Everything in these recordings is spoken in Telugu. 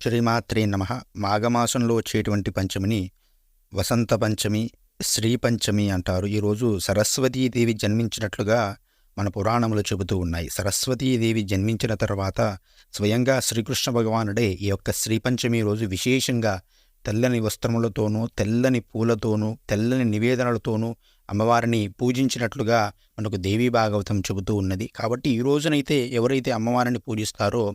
శ్రీమాత్రే నమః. మాఘమాసంలో వచ్చేటువంటి పంచమిని వసంత పంచమి, శ్రీ పంచమి అంటారు. ఈరోజు సరస్వతీదేవి జన్మించినట్లుగా మన పురాణములు చెబుతూ ఉన్నాయి. సరస్వతీదేవి జన్మించిన తర్వాత స్వయంగా శ్రీకృష్ణ భగవానుడే ఈ యొక్క శ్రీ పంచమి రోజు విశేషంగా తెల్లని వస్త్రములతోనూ, తెల్లని పూలతోనూ, తెల్లని నివేదనలతోనూ అమ్మవారిని పూజించినట్లుగా మనకు దేవీ భాగవతం చెబుతూ ఉన్నది. కాబట్టి ఈ రోజునైతే ఎవరైతే అమ్మవారిని పూజిస్తారో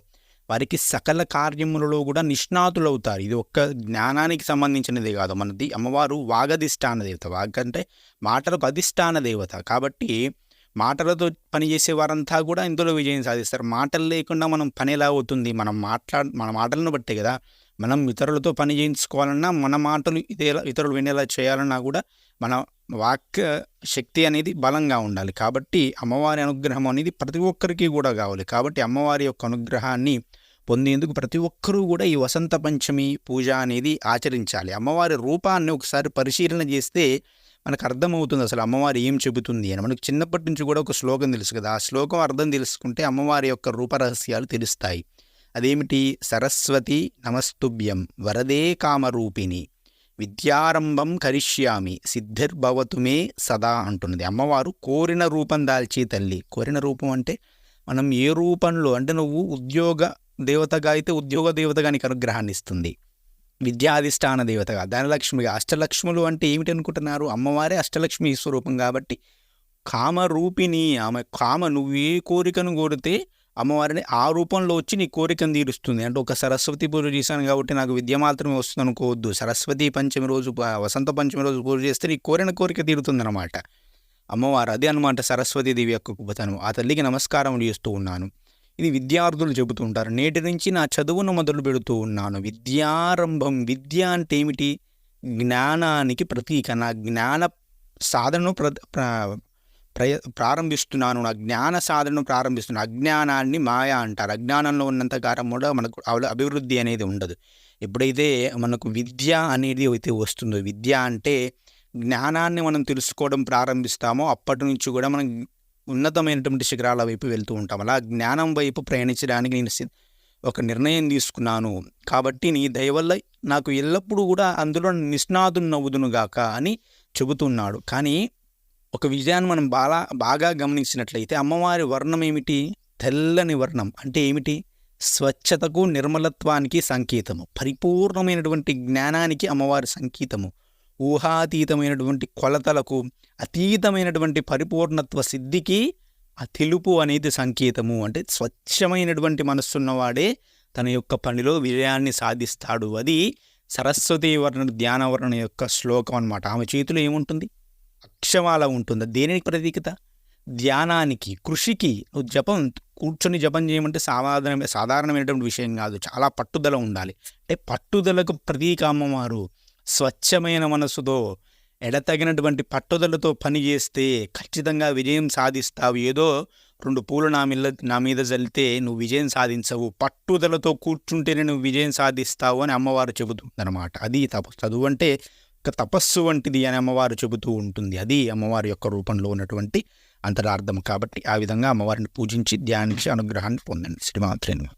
వారికి సకల కార్యములలో కూడా నిష్ణాతులవుతారు. ఇది ఒక్క జ్ఞానానికి సంబంధించినది కాదు. మనది అమ్మవారు వాగధిష్టాన దేవత. వాగ్ అంటే మాటలకు అధిష్టాన దేవత. కాబట్టి మాటలతో పనిచేసే వారంతా కూడా ఇందులో విజయం సాధిస్తారు. మాటలు లేకుండా మనం పని ఎలా అవుతుంది? మన మాటలను బట్టే కదా. మనం ఇతరులతో పని చేయించుకోవాలన్నా, మన మాటలు ఇతరులు వినేలా చేయాలన్నా కూడా మన వాక్ శక్తి అనేది బలంగా ఉండాలి. కాబట్టి అమ్మవారి అనుగ్రహం అనేది ప్రతి ఒక్కరికి కూడా కావాలి. కాబట్టి అమ్మవారి యొక్క అనుగ్రహాన్ని పొందేందుకు ప్రతి ఒక్కరూ కూడా ఈ వసంత పంచమి పూజ అనేది ఆచరించాలి. అమ్మవారి రూపాన్ని ఒకసారి పరిశీలన చేస్తే మనకు అర్థమవుతుంది అసలు అమ్మవారు ఏం చెబుతుంది అని. మనకు చిన్నప్పటి నుంచి కూడా ఒక శ్లోకం తెలుసు కదా. ఆ శ్లోకం అర్థం తెలుసుకుంటే అమ్మవారి యొక్క రూపరహస్యాలు తెలుస్తాయి. అదేమిటి? సరస్వతి నమస్తుభ్యం వరదే కామరూపిణి విద్యారంభం కరిష్యామి సిద్ధిర్భవతు మే సదా అంటున్నది. అమ్మవారు కోరిన రూపం దాల్చి తల్లి. కోరిన రూపం అంటే మనం ఏ రూపంలో అంటే నువ్వు ఉద్యోగ దేవతగా అయితే ఉద్యోగ దేవతగా నీకు అనుగ్రహాన్ని ఇస్తుంది. విద్యాధిష్టాన దేవతగా, ధనలక్ష్మిగా, అష్టలక్ష్ములు అంటే ఏమిటి అనుకుంటున్నారు? అమ్మవారే అష్టలక్ష్మి స్వరూపం. కాబట్టి కామరూపిణి, ఆమె నువ్వు ఏ కోరికను కోరితే అమ్మవారిని ఆ రూపంలో వచ్చి నీ కోరికను తీరుస్తుంది. అంటే ఒక సరస్వతి పూజ చేశాను కాబట్టి నాకు విద్య మాత్రమే వస్తుంది అనుకోవద్దు. సరస్వతి పంచమి రోజు, వసంత పంచమి రోజు పూజ చేస్తే నీ కోరిన కోరిక తీరుతుంది అనమాట అమ్మవారు. అదే అనమాట సరస్వతీదేవి యొక్క గొప్పతనం. ఆ తల్లికి నమస్కారం చేస్తూ ఉన్నాను. ఇది విద్యార్థులు చెబుతూ ఉంటారు. నేటి నుంచి నా చదువును మొదలు పెడుతూ ఉన్నాను. విద్యారంభం. విద్య అంటే ఏమిటి? జ్ఞానానికి ప్రతీక. నా జ్ఞాన సాధనను ప్రారంభిస్తున్నాను. నా జ్ఞాన సాధనను ప్రారంభిస్తున్నాను. అజ్ఞానాన్ని మాయ అంటారు. అజ్ఞానంలో ఉన్నంతకాలం కూడా మనకు అభివృద్ధి అనేది ఉండదు. ఎప్పుడైతే మనకు విద్య అనేది అయితే వస్తుందో, విద్య అంటే జ్ఞానాన్ని మనం తెలుసుకోవడం ప్రారంభిస్తామో అప్పటి నుంచి కూడా మనం ఉన్నతమైనటువంటి శిఖరాల వైపు వెళ్తూ ఉంటాం. అలా జ్ఞానం వైపు ప్రయాణించడానికి నేను ఒక నిర్ణయం తీసుకున్నాను. కాబట్టి నీ దయ వల్ల నాకు ఎల్లప్పుడూ కూడా అందులో నిష్ణాతున్నవుదునుగాక అని చెబుతున్నాడు. కానీ ఒక విజయాన్ని మనం బాగా గమనించినట్లయితే అమ్మవారి వర్ణం ఏమిటి? తెల్లని వర్ణం. అంటే ఏమిటి? స్వచ్ఛతకు, నిర్మలత్వానికి సంకేతము. పరిపూర్ణమైనటువంటి జ్ఞానానికి అమ్మవారి సంకేతము. ఊహాతీతమైనటువంటి కొలతలకు, అతీతమైనటువంటి పరిపూర్ణత్వ సిద్ధికి ఆ తెలుపు అనేది సంకేతము. అంటే స్వచ్ఛమైనటువంటి మనస్సున్నవాడే తన యొక్క పనిలో విజయాన్ని సాధిస్తాడు. అది సరస్వతీ వర్ణ ధ్యానవర్ణ యొక్క శ్లోకం అన్నమాట. ఆమె చేతిలో ఏముంటుంది? అక్షమాల ఉంటుంది. దేనికి ప్రతీకత? ధ్యానానికి, కృషికి. నువ్వు కూర్చొని జపం చేయమంటే సాధారణమైనటువంటి విషయం కాదు. చాలా పట్టుదల ఉండాలి. అంటే పట్టుదలకు ప్రతీక అమ్మవారు. స్వచ్ఛమైన మనసుతో, ఎడతగినటువంటి పట్టుదలతో పనిచేస్తే ఖచ్చితంగా విజయం సాధిస్తావు. ఏదో 2 పూలు నా మీద జల్లితే నువ్వు విజయం సాధించవు. పట్టుదలతో కూర్చుంటేనే నువ్వు విజయం సాధిస్తావు అని అమ్మవారు చెబుతుందన్నమాట. అది చదువు అంటే ఒక తపస్సు వంటిది అని అమ్మవారు చెబుతూ ఉంటుంది. అది అమ్మవారి యొక్క రూపంలో ఉన్నటువంటి అంతరార్థం. కాబట్టి ఆ విధంగా అమ్మవారిని పూజించి ధ్యానించి అనుగ్రహాన్ని పొందండి. శ్రీమాత్రే నమః.